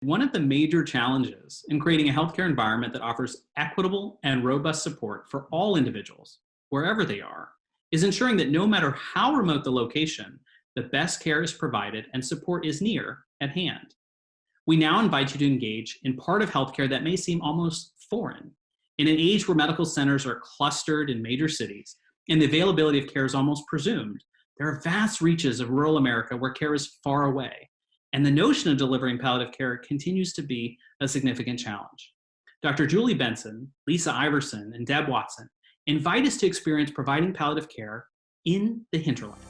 One of the major challenges in creating a healthcare environment that offers equitable and robust support for all individuals, wherever they are, is ensuring that no matter how remote the location, the best care is provided and support is near at hand. We now invite you to engage in part of healthcare that may seem almost foreign. In an age where medical centers are clustered in major cities and the availability of care is almost presumed, there are vast reaches of rural America where care is far away, and the notion of delivering palliative care continues to be a significant challenge. Dr. Julie Benson, Lisa Iverson, and Deb Watson invite us to experience providing palliative care in the hinterlands.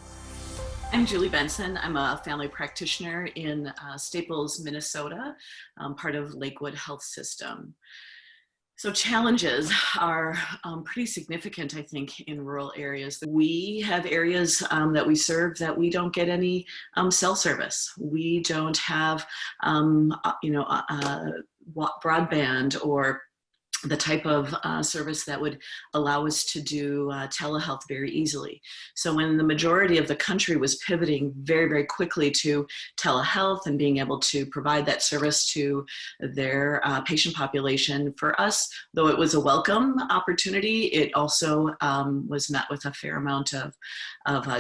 I'm Julie Benson. I'm a family practitioner in Staples, Minnesota, part of Lakewood Health System. So challenges are pretty significant, I think, in rural areas. We have areas that we serve that we don't get any cell service. We don't have, broadband or the type of service that would allow us to do telehealth very easily. So when the majority of the country was pivoting very, very quickly to telehealth and being able to provide that service to their patient population, for us, though it was a welcome opportunity, it also was met with a fair amount of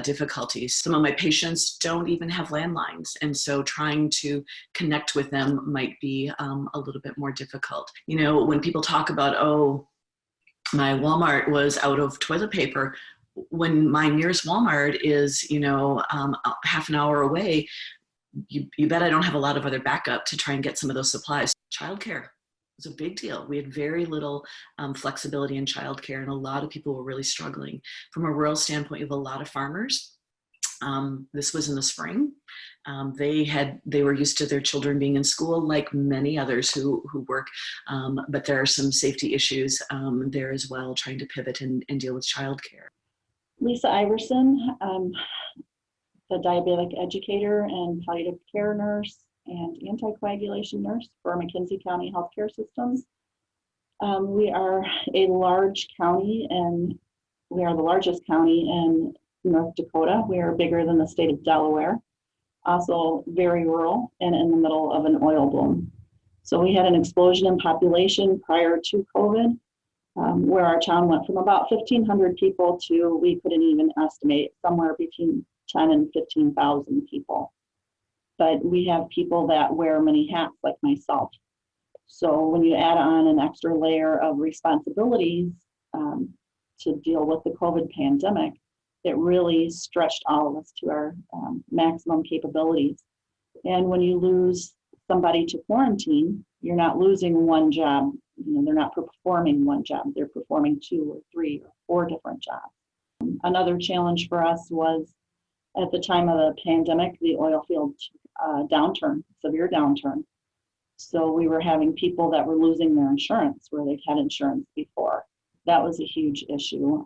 difficulties. Some of my patients don't even have landlines, and so trying to connect with them might be a little bit more difficult. You know, when people talk about, oh, my Walmart was out of toilet paper, when my nearest Walmart is, half an hour away, you bet I don't have a lot of other backup to try and get some of those supplies. Childcare was a big deal. We had very little flexibility in childcare, and a lot of people were really struggling. From a rural standpoint, you have a lot of farmers. This was in the spring. They were used to their children being in school, like many others who work, but there are some safety issues there as well, trying to pivot and deal with childcare. Lisa Iverson, the diabetic educator and palliative care nurse and anticoagulation nurse for McKenzie County Healthcare Systems. We are a large county, and we are the largest county in North Dakota. We are bigger than the state of Delaware, also very rural and in the middle of an oil boom. So we had an explosion in population prior to COVID, where our town went from about 1,500 people to, we couldn't even estimate, somewhere between 10 and 15,000 people. But we have people that wear many hats like myself. So when you add on an extra layer of responsibilities to deal with the COVID pandemic, it really stretched all of us to our maximum capabilities. And when you lose somebody to quarantine, you're not losing one job. They're not performing one job. They're performing 2 or 3 or 4 different jobs. Another challenge for us was at the time of the pandemic, the oil field downturn, severe downturn. So we were having people that were losing their insurance where they'd had insurance before. That was a huge issue.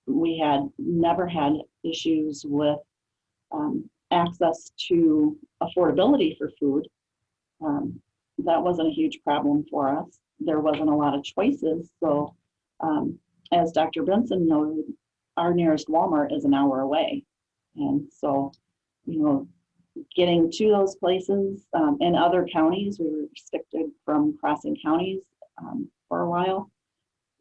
We had never had issues with access to affordability for food. That wasn't a huge problem for us. There wasn't a lot of choices. So as Dr. Benson noted, our nearest Walmart is an hour away. And so, getting to those places in other counties, we were restricted from crossing counties for a while.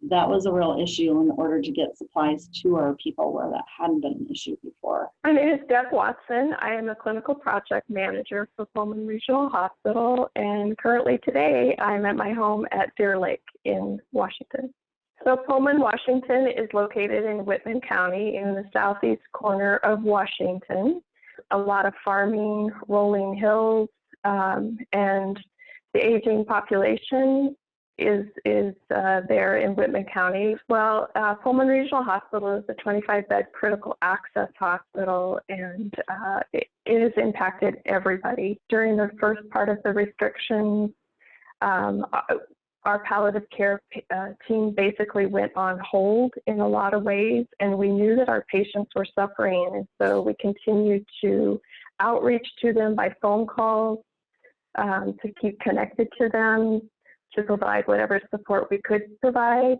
That was a real issue in order to get supplies to our people where that hadn't been an issue before. My name is Deb Watson. I am a clinical project manager for Pullman Regional Hospital, and currently today I'm at my home at Deer Lake in Washington. So Pullman, Washington is located in Whitman County in the southeast corner of Washington. A lot of farming, rolling hills, and the aging population is there in Whitman County. Well, Pullman Regional Hospital is a 25-bed critical access hospital, and it has impacted everybody. During the first part of the restrictions, our palliative care team basically went on hold in a lot of ways, and we knew that our patients were suffering, and so we continued to outreach to them by phone calls to keep connected to them, to provide whatever support we could provide.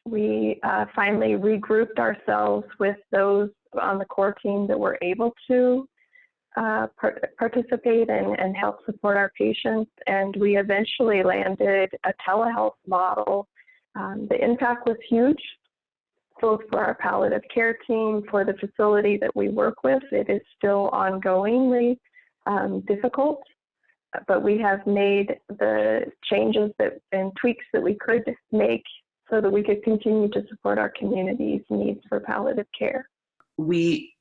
We finally regrouped ourselves with those on the core team that were able to participate and help support our patients. And we eventually landed a telehealth model. The impact was huge, both for our palliative care team, for the facility that we work with. It is still ongoingly difficult, but we have made the changes and tweaks that we could make so that we could continue to support our community's needs for palliative care. We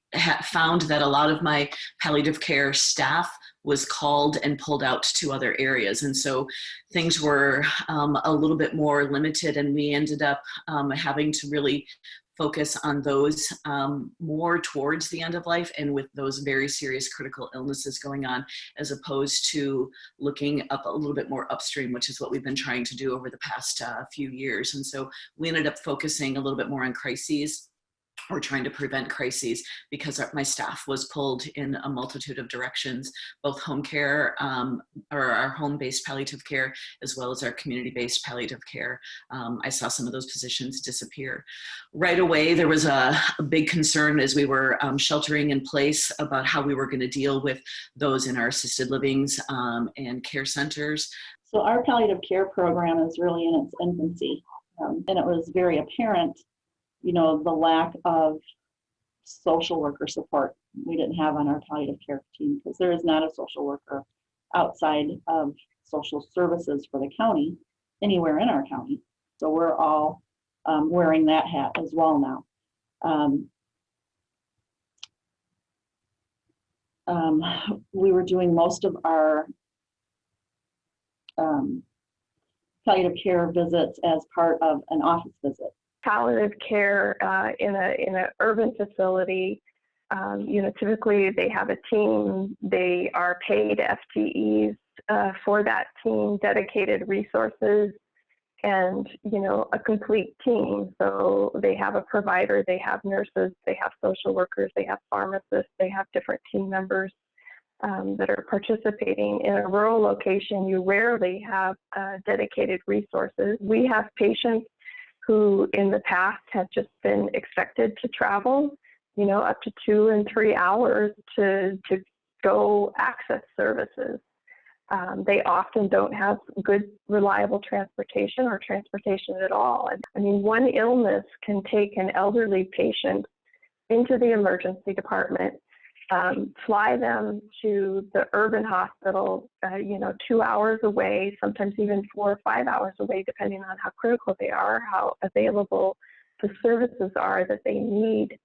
found that a lot of my palliative care staff was called and pulled out to other areas. And so things were a little bit more limited, and we ended up having to really focus on those more towards the end of life and with those very serious critical illnesses going on, as opposed to looking up a little bit more upstream, which is what we've been trying to do over the past few years. And so we ended up focusing a little bit more on crises, or trying to prevent crises, because my staff was pulled in a multitude of directions, both home care, or our home-based palliative care, as well as our community-based palliative care. I saw some of those positions disappear. Right away, there was a big concern as we were sheltering in place about how we were going to deal with those in our assisted livings and care centers. So our palliative care program is really in its infancy, and it was very apparent, you know, the lack of social worker support we didn't have on our palliative care team, because there is not a social worker outside of social services for the county anywhere in our county. So we're all wearing that hat as well now. We were doing most of our palliative care visits as part of an office visit. Palliative care in an urban facility, typically they have a team. They are paid FTEs for that team, dedicated resources, and a complete team. So they have a provider, they have nurses, they have social workers, they have pharmacists, they have different team members that are participating. In a rural location, you rarely have dedicated resources. We have patients who in the past have just been expected to travel, up to 2 and 3 hours to go access services. They often don't have good, reliable transportation or transportation at all. I mean, one illness can take an elderly patient into the emergency department, fly them to the urban hospital, 2 hours away, sometimes even 4 or 5 hours away, depending on how critical they are, how available the services are that they need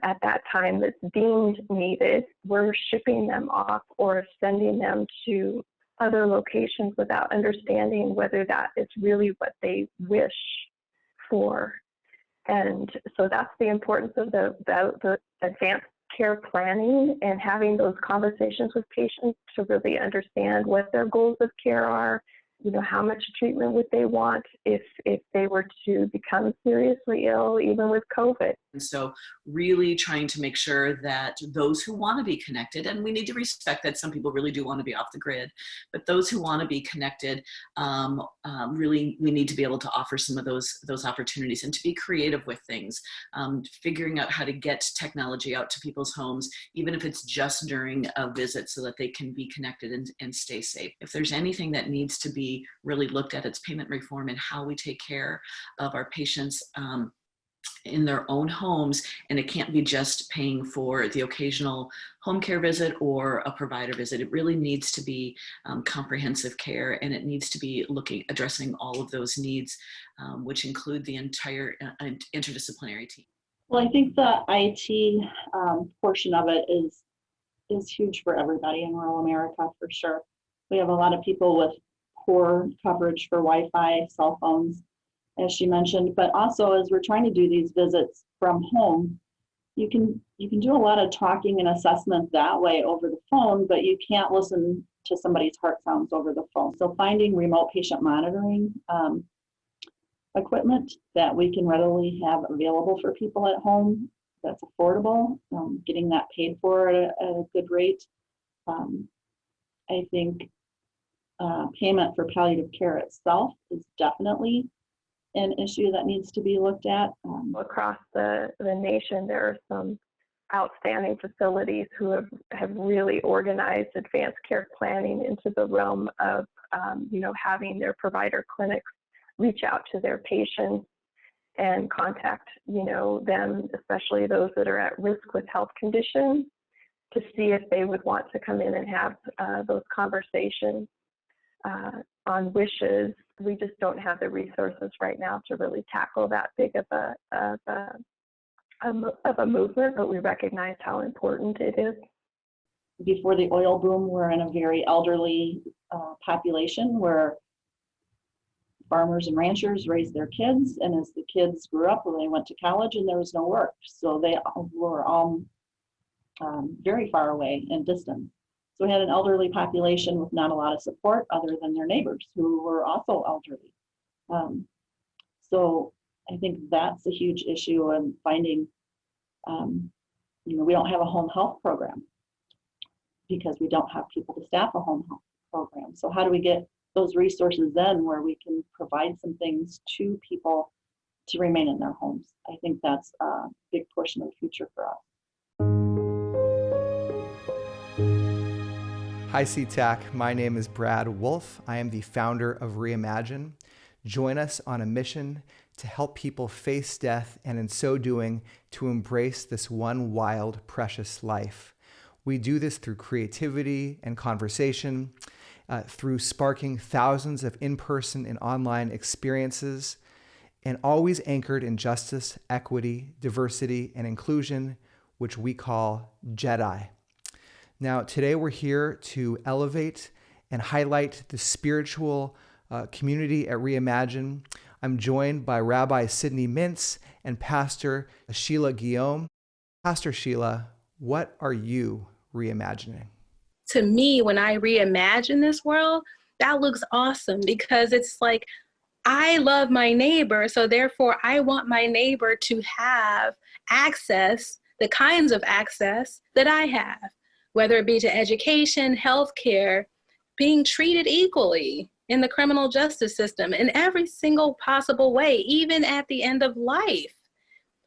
at that time that's deemed needed. We're shipping them off or sending them to other locations without understanding whether that is really what they wish for. And so that's the importance of the advanced care planning and having those conversations with patients to really understand what their goals of care are, how much treatment would they want if they were to become seriously ill, even with COVID. And so really trying to make sure that those who want to be connected, and we need to respect that some people really do want to be off the grid, but those who want to be connected, really we need to be able to offer some of those opportunities and to be creative with things, figuring out how to get technology out to people's homes, even if it's just during a visit, so that they can be connected and stay safe. If there's anything that needs to be really looked at, it's payment reform and how we take care of our patients in their own homes. And it can't be just paying for the occasional home care visit or a provider visit. It really needs to be comprehensive care, and it needs to be addressing all of those needs, which include the entire interdisciplinary team. Well, I think the IT portion of it is huge for everybody in rural America, for sure. We have a lot of people with poor coverage for Wi-Fi, cell phones, as she mentioned, but also as we're trying to do these visits from home, you can do a lot of talking and assessment that way over the phone, but you can't listen to somebody's heart sounds over the phone. So finding remote patient monitoring equipment that we can readily have available for people at home that's affordable, getting that paid for at a good rate. I think payment for palliative care itself is definitely an issue that needs to be looked at. Across the nation, there are some outstanding facilities who have really organized advanced care planning into the realm of, having their provider clinics reach out to their patients and contact, them, especially those that are at risk with health conditions, to see if they would want to come in and have those conversations on wishes. We just don't have the resources right now to really tackle that big of a movement, but we recognize how important it is. Before the oil boom, we're in a very elderly population where farmers and ranchers raised their kids, and as the kids grew up, well, they went to college and there was no work. So they were all very far away and distant. So we had an elderly population with not a lot of support other than their neighbors who were also elderly. So I think that's a huge issue in finding, we don't have a home health program because we don't have people to staff a home health program. So how do we get those resources then where we can provide some things to people to remain in their homes? I think that's a big portion of the future for us. Hi C-TAC, my name is Brad Wolf. I am the founder of Reimagine. Join us on a mission to help people face death and in so doing to embrace this one wild, precious life. We do this through creativity and conversation, through sparking thousands of in-person and online experiences, and always anchored in justice, equity, diversity, and inclusion, which we call JEDI. Now, today we're here to elevate and highlight the spiritual community at Reimagine. I'm joined by Rabbi Sydney Mintz and Pastor Sheila Guillaume. Pastor Sheila, what are you reimagining? To me, when I reimagine this world, that looks awesome because it's like, I love my neighbor, so therefore I want my neighbor to have access, the kinds of access that I have, whether it be to education, healthcare, being treated equally in the criminal justice system in every single possible way, even at the end of life.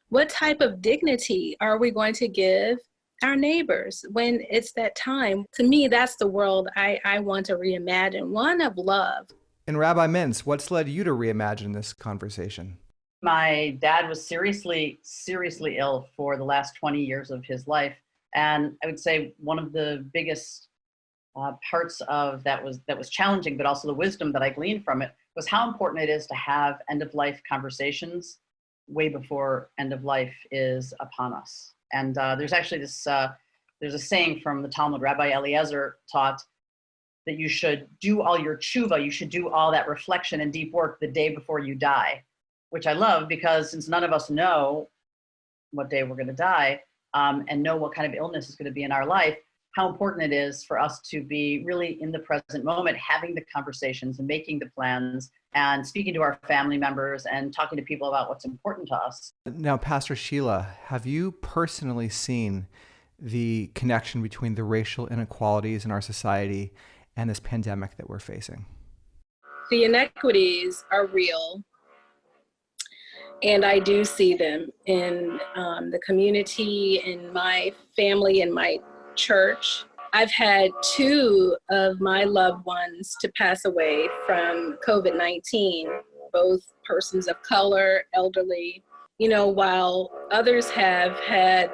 What type of dignity are we going to give our neighbors when it's that time? To me, that's the world I want to reimagine, one of love. And Rabbi Mintz, what's led you to reimagine this conversation? My dad was seriously ill for the last 20 years of his life. And I would say one of the biggest parts of that was challenging, but also the wisdom that I gleaned from it was how important it is to have end-of-life conversations way before end of life is upon us. And there's actually this, there's a saying from the Talmud, Rabbi Eliezer taught that you should do all your tshuva, you should do all that reflection and deep work the day before you die, which I love because since none of us know what day we're gonna die and know what kind of illness is gonna be in our life, how important it is for us to be really in the present moment, having the conversations and making the plans and speaking to our family members and talking to people about what's important to us. Now, Pastor Sheila, have you personally seen the connection between the racial inequalities in our society and this pandemic that we're facing? The inequities are real, and I do see them in the community, in my family, in my church. I've had 2 of my loved ones to pass away from COVID-19, both persons of color, elderly, while others have had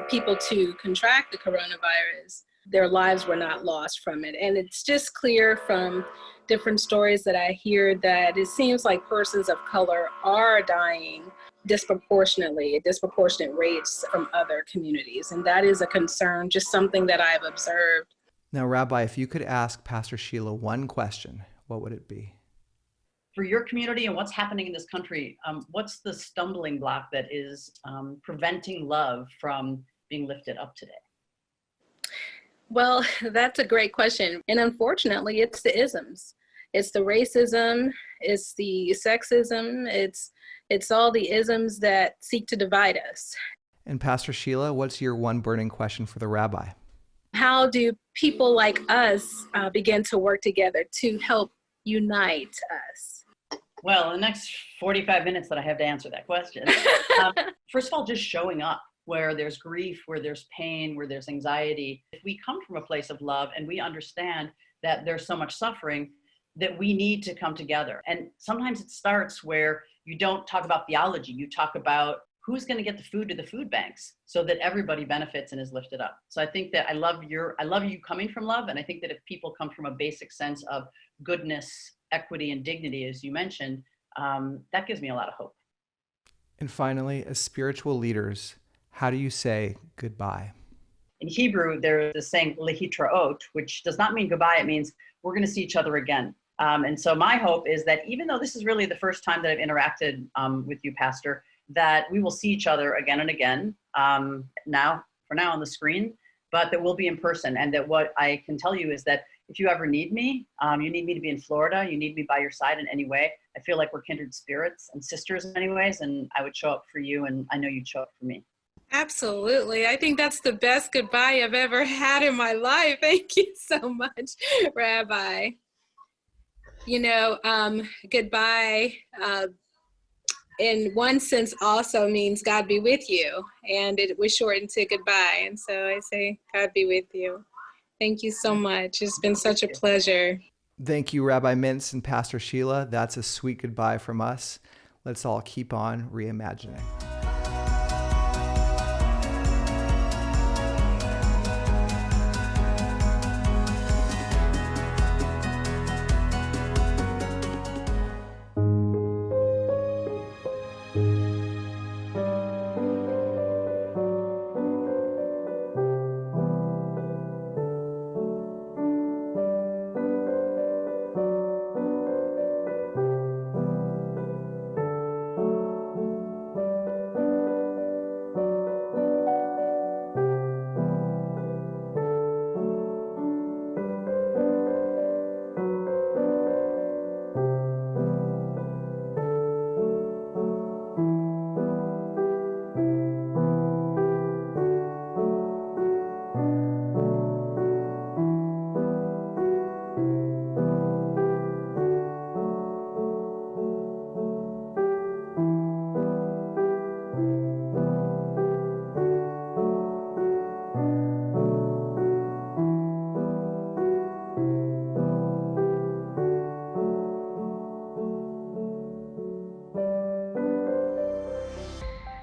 people to contract the coronavirus, their lives were not lost from it. And it's just clear from different stories that I hear that it seems like persons of color are dying disproportionately, at disproportionate rates from other communities. And that is a concern, just something that I've observed. Now, Rabbi, if you could ask Pastor Sheila one question, what would it be? For your community and what's happening in this country, what's the stumbling block that is preventing love from being lifted up today? Well, that's a great question. And unfortunately, it's the isms. It's the racism, it's the sexism, it's all the isms that seek to divide us. And Pastor Sheila, what's your one burning question for the rabbi? How do people like us begin to work together to help unite us? Well, in the next 45 minutes that I have to answer that question, first of all, just showing up. where there's grief, where there's pain, where there's anxiety, if we come from a place of love and we understand that there's so much suffering, that we need to come together. And sometimes it starts where you don't talk about theology, you talk about who's going to get the food to the food banks so that everybody benefits and is lifted up. So I think that I love you coming from love. And I think that if people come from a basic sense of goodness, equity, and dignity, as you mentioned, that gives me a lot of hope. And finally, as spiritual leaders, how do you say goodbye? In Hebrew, there's the saying lehitraot, which does not mean goodbye. It means we're going to see each other again. And so my hope is that even though this is really the first time that I've interacted with you, Pastor, that we will see each other again and again, for now on the screen, but that we'll be in person. And that what I can tell you is that if you ever need me, you need me to be in Florida, you need me by your side in any way, I feel like we're kindred spirits and sisters in many ways, and I would show up for you, and I know you'd show up for me. Absolutely. I think that's the best goodbye I've ever had in my life. Thank you so much, Rabbi. Goodbye in one sense also means God be with you, and it was shortened to goodbye. And so I say, God be with you. Thank you so much. It's been such a pleasure. Thank you, Rabbi Mintz and Pastor Sheila. That's a sweet goodbye from us. Let's all keep on reimagining.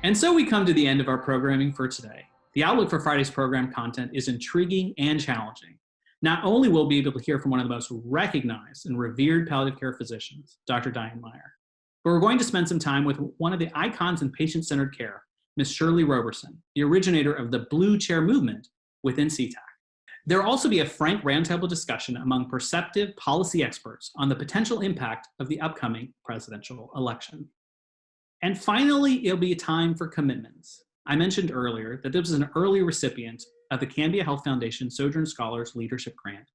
And so we come to the end of our programming for today. The outlook for Friday's program content is intriguing and challenging. Not only will we be able to hear from one of the most recognized and revered palliative care physicians, Dr. Diane Meyer, but we're going to spend some time with one of the icons in patient-centered care, Ms. Shirley Roberson, the originator of the Blue Chair movement within C-TAC. There will also be a frank roundtable discussion among perceptive policy experts on the potential impact of the upcoming presidential election. And finally, it'll be a time for commitments. I mentioned earlier that this was an early recipient of the Cambia Health Foundation Sojourn Scholars Leadership Grant.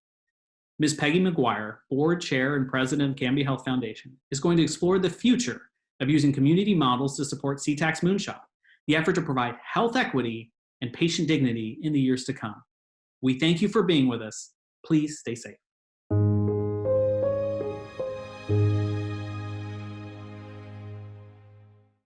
Ms. Peggy McGuire, board chair and president of Cambia Health Foundation, is going to explore the future of using community models to support C-TAC's Moonshot, the effort to provide health equity and patient dignity in the years to come. We thank you for being with us. Please stay safe.